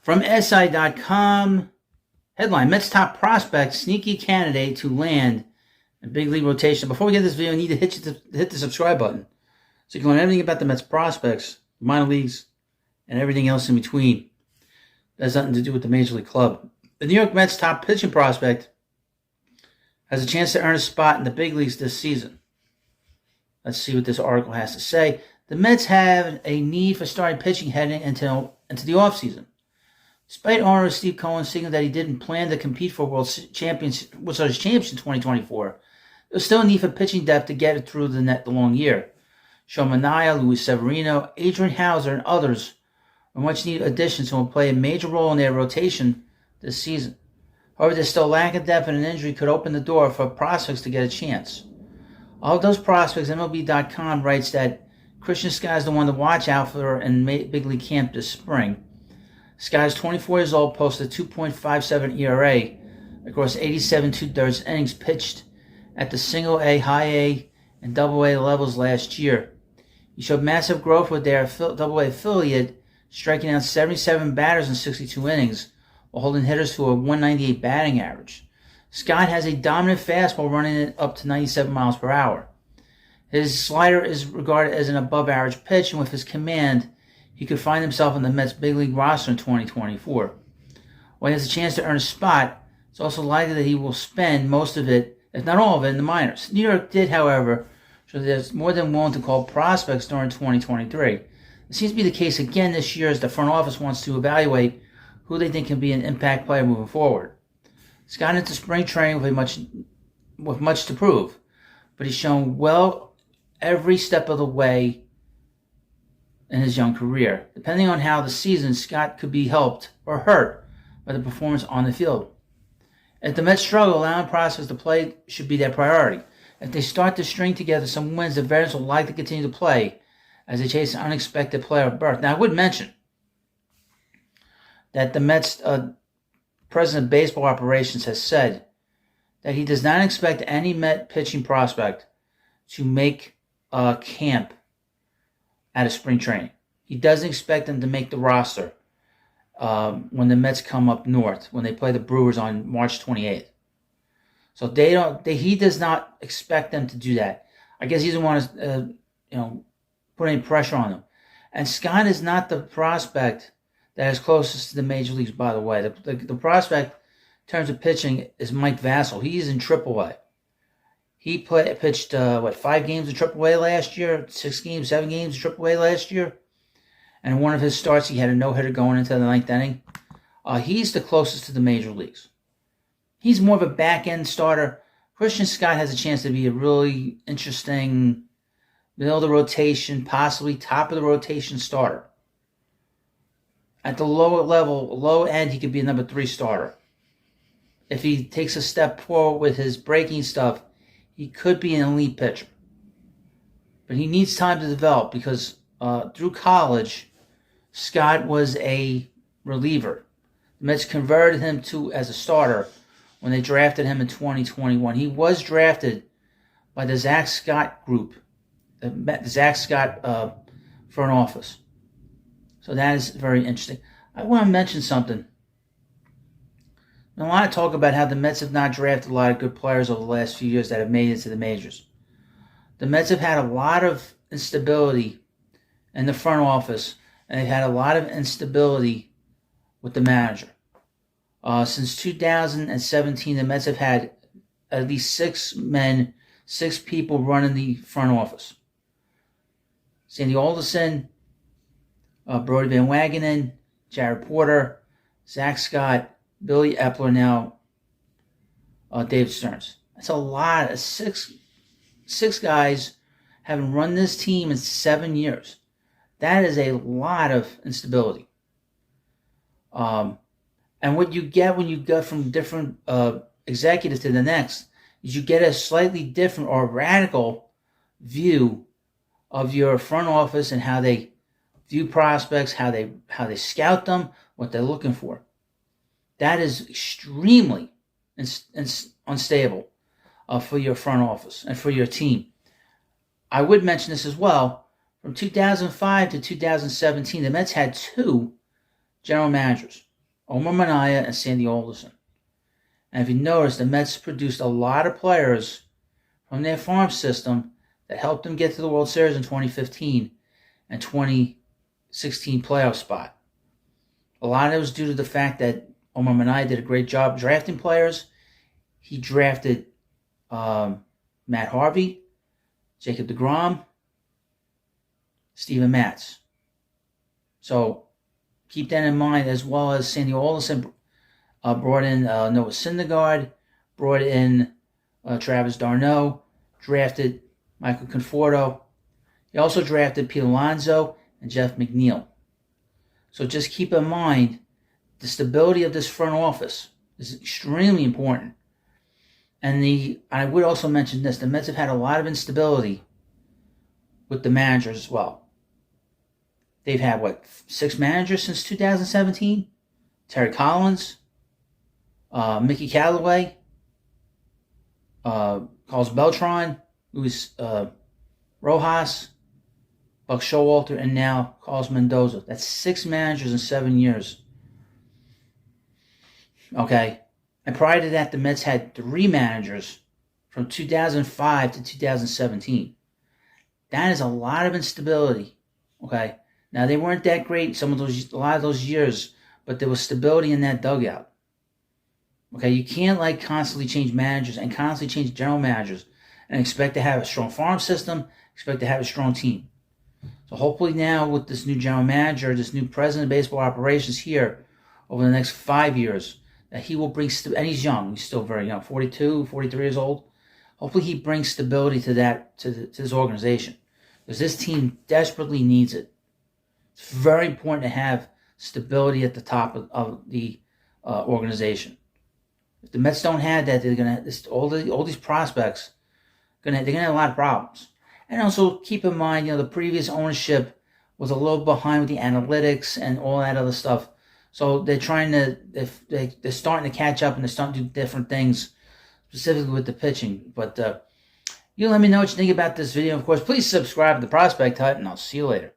From SI.com, headline, Mets top prospect, sneaky candidate to land in big league rotation. Before we get this video, I need to hit the subscribe button so you can learn everything about the Mets prospects, minor leagues, and everything else in between. That has nothing to do with the Major League Club. The New York Mets top pitching prospect has a chance to earn a spot in the big leagues this season. Let's see what this article has to say. The Mets have a need for starting pitching heading into the offseason. Despite owner Steve Cohen signaling that he didn't plan to compete for World Series champions in 2024, there was still a need for pitching depth to get it through the long year. Sean Manaea, Luis Severino, Adrian Houser, and others are much needed additions who will play a major role in their rotation this season. However, there's still a lack of depth, and an injury could open the door for prospects to get a chance. Of those prospects, MLB.com writes that Christian Scott is the one to watch out for in big league camp this spring. Scott is 24 years old, posted a 2.57 ERA across 87 2/3 innings pitched at the single A, high A, and double A levels last year. He showed massive growth with their double A affiliate, striking out 77 batters in 62 innings, while holding hitters to a 198 batting average. Scott has a dominant fastball running it up to 97 miles per hour. His slider is regarded as an above-average pitch, and with his command, he could find himself on the Mets' big league roster in 2024. While he has a chance to earn a spot, it's also likely that he will spend most of it, if not all of it, in the minors. New York did, however, show that it's more than willing to call prospects during 2023. It seems to be the case again this year as the front office wants to evaluate who they think can be an impact player moving forward. Scott into spring training with much to prove, but he's shown well every step of the way in his young career. Depending on how the season, Scott could be helped or hurt by the performance on the field. If the Mets struggle, allowing prospects to play should be their priority. If they start to string together some wins, the veterans will likely continue to play as they chase an unexpected player of birth. Now, I would mention that the Mets president of baseball operations has said that he does not expect any Met pitching prospect to make camp out of spring training. He doesn't expect them to make the roster when the Mets come up north, when they play the Brewers on March 28th. So he does not expect them to do that. I guess he doesn't want to put any pressure on them. And Scott is not the prospect that is closest to the major leagues, by the way. The prospect in terms of pitching is Mike Vasil. He's in AAA. He pitched 5 games in AAA last year, 7 games in AAA last year. And in one of his starts, he had a no-hitter going into the 9th inning. He's the closest to the major leagues. He's more of a back-end starter. Christian Scott has a chance to be a really interesting middle of the rotation, possibly top of the rotation starter. At the low end, he could be a number 3 starter. If he takes a step forward with his breaking stuff, he could be an elite pitcher. But he needs time to develop because through college, Scott was a reliever. The Mets converted him as a starter when they drafted him in 2021. He was drafted by the Zach Scott group, the Zach Scott front office. So that is very interesting. I want to mention something. I want to talk about how the Mets have not drafted a lot of good players over the last few years that have made it to the majors. The Mets have had a lot of instability in the front office, and they've had a lot of instability with the manager. Since 2017, the Mets have had at least 6 people running the front office. Sandy Alderson, Brodie Van Wagenen, Jared Porter, Zach Scott, Billy Epler, now David Stearns. That's a lot of 6 guys having run this team in 7 years. That is a lot of instability. And what you get when you go from different executives to the next is you get a slightly different or radical view of your front office and how they view prospects, how they scout them, what they're looking for. That is extremely unstable for your front office and for your team. I would mention this as well. From 2005 to 2017, the Mets had 2 general managers. Omar Minaya and Sandy Alderson. And if you notice, the Mets produced a lot of players from their farm system that helped them get to the World Series in 2015 and 2016 playoff spot. A lot of it was due to the fact that Omar Minaya did a great job drafting players. He drafted Matt Harvey, Jacob deGrom, Steven Matz. So keep that in mind, as well as Sandy Alderson brought in Noah Syndergaard, brought in Travis d'Arnaud, drafted Michael Conforto. He also drafted Pete Alonso and Jeff McNeil. So just keep in mind the stability of this front office is extremely important. And I would also mention this, the Mets have had a lot of instability with the managers as well. They've had, 6 managers since 2017? Terry Collins, Mickey Callaway, Carlos Beltran, Luis Rojas, Buck Showalter, and now Carlos Mendoza. That's 6 managers in 7 years. Okay? And prior to that, the Mets had 3 managers from 2005 to 2017. That is a lot of instability. Okay? Now, they weren't that great a lot of those years, but there was stability in that dugout. Okay? You can't constantly change managers and constantly change general managers and expect to have a strong farm system, expect to have a strong team. So hopefully now with this new general manager, this new president of baseball operations here over the next 5 years, that he will bring, and he's young, he's still very young, 42, 43 years old. Hopefully he brings stability to this organization, because this team desperately needs it. It's very important to have stability at the top of the organization. If the Mets don't have that, they're gonna all these prospects they're gonna have a lot of problems. And also keep in mind, the previous ownership was a little behind with the analytics and all that other stuff. So they're they're starting to catch up, and they're starting to do different things, specifically with the pitching. But you let me know what you think about this video. Of course, please subscribe to the Prospect Hut, and I'll see you later.